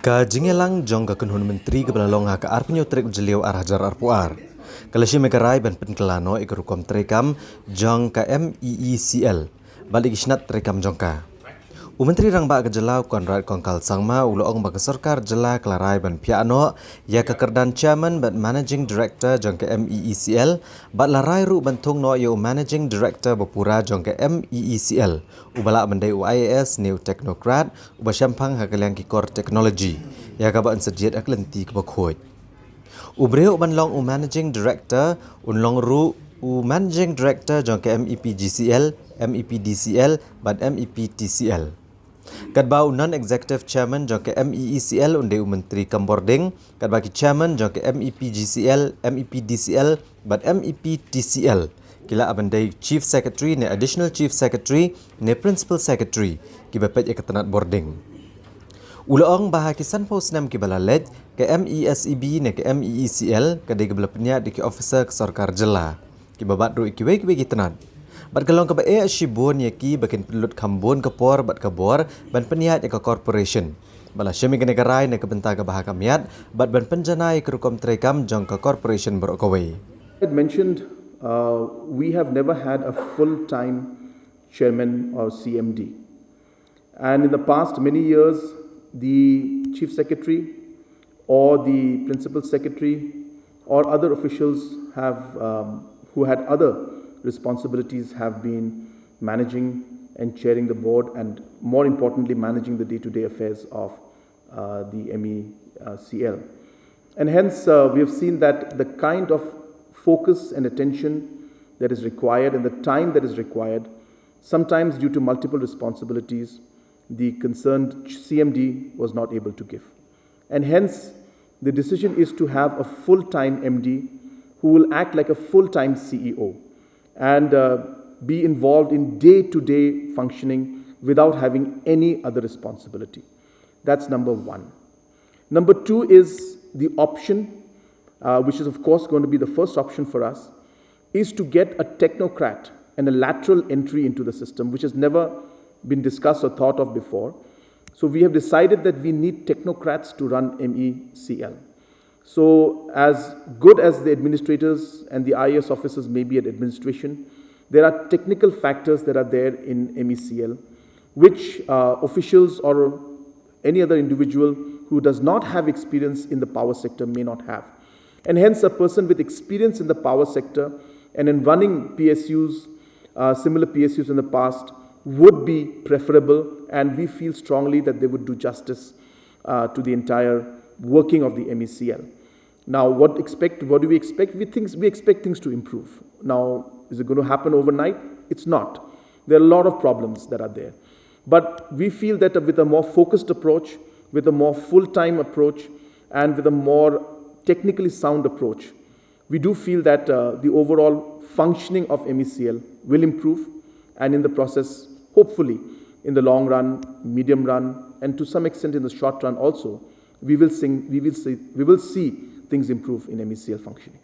Ka jingelang jong ka kunhun menteri ke belalong ha ka arpenyo trek jeliau arah jar arpuar. Kalasi megarai ban penkelano ikurukom trekam jong ka MeECL. Balik isnat trekam jong ka. Menteri rang ba ke jelau Konrad Kongkal Sangma uloong ba ke sarkar jela kelarai ban piano ya ke kerdan chairman ban managing director jong ke MeECL bat larai ru ban Thung no yo managing director ba Pura jong ke MeECL ubala bandai UIAS new technocrat uba syampang hakaliang kikor teknologi ya ka ba sediat aklenti ke bakhoj ubreu ban long managing director unlong ru managing director jong ke MEPGCL MEPDCL ban MEPTCL Kadbau non-executive chairman jong ke MeECL unde menteri kambording, kadbaki chairman jong ke MEPGCL, MEPDCL, but MEPTCL. Kila abandai chief secretary ne additional chief secretary ne principal secretary kibapet ikatanat boarding. Uloong bahakisan pos nam kibalalej ke MESEB ne ke MeECL kadai kibala penyat di ke officer ke sarkar jela. Kibabat ru ikiwe kitanat. Bat kalong ka ba shibon yaki bakin pelut kambon kapor bat kabor ban peniat ya ka corporation. Bala syami ke negara ne ke benta ka bahakamiat bat ban penjanai ke rukom trekam jong ka corporation berokawai. I had mentioned we have never had a full-time chairman or CMD. And in the past many years, the chief secretary or the principal secretary or other officials have who had other responsibilities have been managing and chairing the board and more importantly managing the day-to-day affairs of the MeECL. And hence we have seen that the kind of focus and attention that is required and the time that is required, sometimes due to multiple responsibilities, the concerned CMD was not able to give. And hence the decision is to have a full-time MD who will act like a full-time CEO and be involved in day-to-day functioning without having any other responsibility. That's number one. Number two is the option, which is of course going to be the first option for us, is to get a technocrat and a lateral entry into the system, which has never been discussed or thought of before. So we have decided that we need technocrats to run MeECL. So as good as the administrators and the IAS officers may be at administration, there are technical factors that are there in MeECL, which officials or any other individual who does not have experience in the power sector may not have. And hence a person with experience in the power sector and in running PSUs, similar PSUs in the past, would be preferable, and we feel strongly that they would do justice to the entire working of the MeECL. Now, what do we expect? We expect things to improve. Now, is it going to happen overnight? It's not. There are a lot of problems that are there. But we feel that with a more focused approach, with a more full-time approach, and with a more technically sound approach, we do feel that the overall functioning of MeECL will improve, and in the process, hopefully, in the long run, medium run, and to some extent in the short run also, we will see things improve in MeECL functioning.